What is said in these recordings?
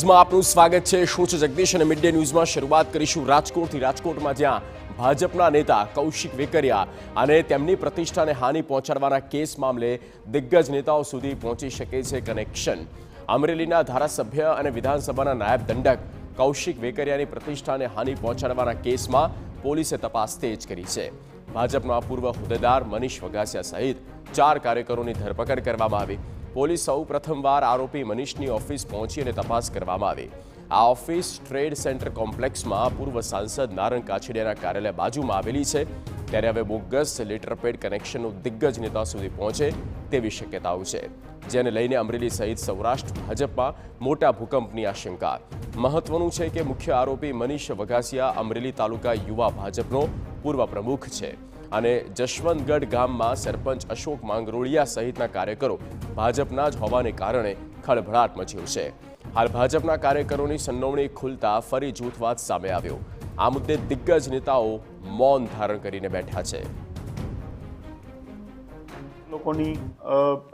ન્યૂઝમાં આપનું સ્વાગત છે। શું છે જગદીશ અને મિડ ડે ન્યૂઝમાં શરૂઆત કરીશું રાજકોટથી। રાજકોટમાં જ્યાં ભાજપના નેતા કૌશિક વેકરિયા અને તેમની પ્રતિષ્ઠાને હાનિ પહોંચાડવાના કેસ મામલે દિગ્ગજ નેતાઓ સુધી પહોંચી શકે છે કનેક્શન। અમરેલીના ધારાસભ્ય અને વિધાનસભાના નાયબ દંડક કૌશિક વેકરિયાની પ્રતિષ્ઠાને હાનિ પહોંચાડવાના કેસમાં પોલીસે તપાસ તેજ કરી છે। ભાજપના પૂર્વ હોદ્દેદાર મનીષ વગાસિયા સહિત 4 કાર્યકરોની ધરપકડ કરવામાં આવી। પોલીસ સૌ પ્રથમવાર આરોપી મનીષની ઓફિસ પહોંચી અને તપાસ કરવામાં આવી। આ ઓફિસ ટ્રેડ સેન્ટર કોમ્પ્લેક્સમાં પૂર્વ સાંસદ નારણ કાછડિયાના કાર્યાલય બાજુમાં આવેલી છે। ત્યારે હવે બોગસ લેટરપેડ કનેક્શનનો દિગ્ગજ નેતા સુધી પહોંચે તેવી શક્યતાઓ છે, જેને લઈને અમરેલી સહિત સૌરાષ્ટ્ર ભાજપમાં મોટા ભૂકંપની આશંકા। મહત્વનું છે કે મુખ્ય આરોપી મનીષ વગાસિયા અમરેલી તાલુકા યુવા ભાજપનો પૂર્વ પ્રમુખ છે અને જશવંતગઢ ગામમાં સરપંચ અશોક માંગરોળિયા સહિતના કાર્યકરો ભાજપના જ હોવાને કારણે ખળભળાટ મચ્યો છે। હાલ ભાજપના કાર્યકરોની સંડોવણી ખુલતા ફરી જૂથવાદ સામે આવ્યો। આ મુદ્દે દિગ્ગજ નેતાઓ મૌન ધારણ કરીને બેઠા છે। લોકોની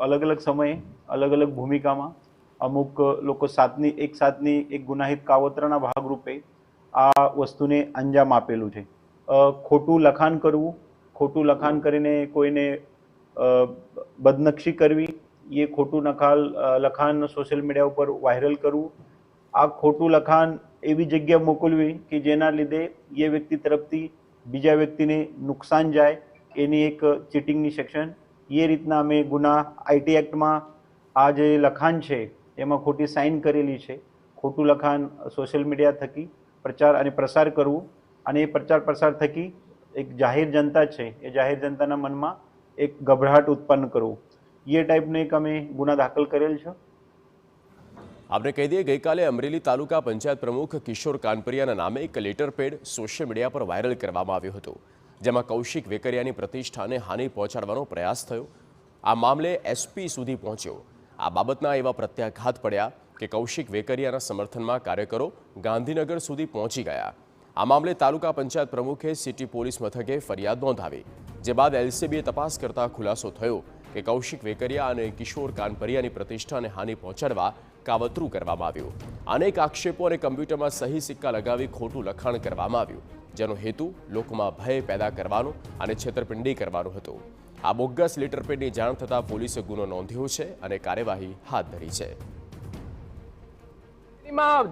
અલગ અલગ સમયે અલગ અલગ ભૂમિકામાં અમુક લોકો સાથની એક ગુનાહિત કાવતરાના ભાગરૂપે આ વસ્તુને અંજામ આપેલું છે। ખોટું લખાણ કરવું, ખોટું લખાણ કરીને કોઈને બદનક્ષી કરવી, એ ખોટું લખાણ સોશિયલ મીડિયા ઉપર વાયરલ કરવું, આ ખોટું લખાણ એવી જગ્યા મોકલવી કે જેના લીધે એ વ્યક્તિ તરફથી બીજા વ્યક્તિને નુકસાન જાય, એની એક ચીટિંગની સેક્શન। એ રીતના અમે ગુના આઈટી એક્ટમાં આ જે લખાણ છે એમાં ખોટી સાઇન કરેલી છે। ખોટું લખાણ સોશિયલ મીડિયા થકી પ્રચાર અને પ્રસાર કરવું અને એ પ્રચાર પ્રસાર થકી એક જાહેર જનતા છે એ જાહેર જનતાના મનમાં એક ગભરાટ ઉત્પન્ન કરવું, એ ટાઈપનો એક અમે ગુના દાખલ કરેલ છે। આપણે કહી દઈએ ગઈકાલે અમરેલી તાલુકા પંચાયત પ્રમુખ કિશોર કાનપરિયાના નામે એક લેટરપેડ સોશિયલ મીડિયા પર વાયરલ કરવામાં આવ્યું હતું, જેમાં કૌશિક વેકરિયાની પ્રતિષ્ઠાને હાનિ પહોંચાડવાનો પ્રયાસ થયો। આ મામલે એસપી સુધી પહોંચ્યો। આ બાબતના એવા પ્રત્યાઘાત પડ્યા કે કૌશિક વેકરિયાના સમર્થનમાં કાર્યકરો ગાંધીનગર સુધી પહોંચી ગયા। આ મામલે તાલુકા પંચાયત પ્રમુખે સિટી પોલીસ મથકે ફરિયાદ નોંધાવી, જે બાદ એલસીબીએ તપાસ કરતા ખુલાસો થયો કે કૌશિક વેકરિયા અને કિશોર કાનપરિયાની પ્રતિષ્ઠાને હાનિ પહોંચાડવા કાવતરું કરવામાં આવ્યું। અનેક આક્ષેપો અને કમ્પ્યુટરમાં સહી સિક્કા લગાવી ખોટું લખાણ કરવામાં આવ્યું, જેનો હેતુ લોકોમાં ભય પેદા કરવાનો અને છેતરપિંડી કરવાનો હતો। આ બોગસ લેટરપેડની જાણ થતાં પોલીસે ગુનો નોંધ્યો છે અને કાર્યવાહી હાથ ધરી છે।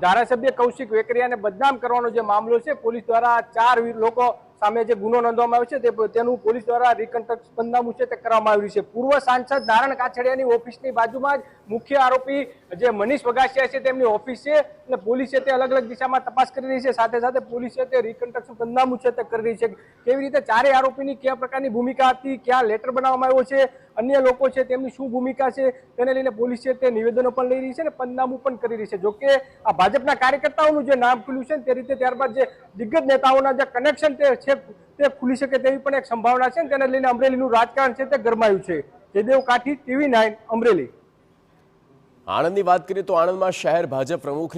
ધારાસભ્ય કૌશિક વેકરિયાને બદનામ કરવાનો જે મામલો છે, પોલીસ દ્વારા 4 લોકો સામે જે ગુનો નોંધવામાં આવ્યો છે તેનું પોલીસ દ્વારા રિકન્સ્ટ્રક્શન પંદામું છે તે કરવામાં આવ્યું છે। પૂર્વ સાંસદ નારણ કાછડિયાની ઓફિસની બાજુમાં જ મુખ્ય આરોપી જે મનીષ વગાસિયા છે તેમની ઓફિસ છે અને પોલીસે તે અલગ અલગ દિશામાં તપાસ કરી રહી છે। સાથે સાથે પોલીસે તે રિકન્સ્ટ્રક્શન પંદામું છે તે કરી રહી છે। કેવી રીતે 4 આરોપીની કયા પ્રકારની ભૂમિકા હતી, ક્યાં લેટર બનાવવામાં આવ્યો છે, અન્ય લોકો છે તેમની શું ભૂમિકા છે, તેને લઈને પોલીસ છે તે નિવેદનો પણ લઈ રહી છે અને પંદામું પણ કરી રહી છે। જોકે આ ભાજપના કાર્યકર્તાઓનું જે નામ ખુલ્યું છે તે રીતે ત્યારબાદ જે દિગ્ગજ નેતાઓના જે કનેક્શન તે ખુલી શકે તેવી પણ એક સંભાવના છે। તેને લઈને અમરેલીનું રાજકારણ છે તે ગરમાયું છે। જયદેવ કાઠી, TV9 અમરેલી। આણંદની વાત કરીએ તો આણંદમાં શહેર ભાજપ પ્રમુખ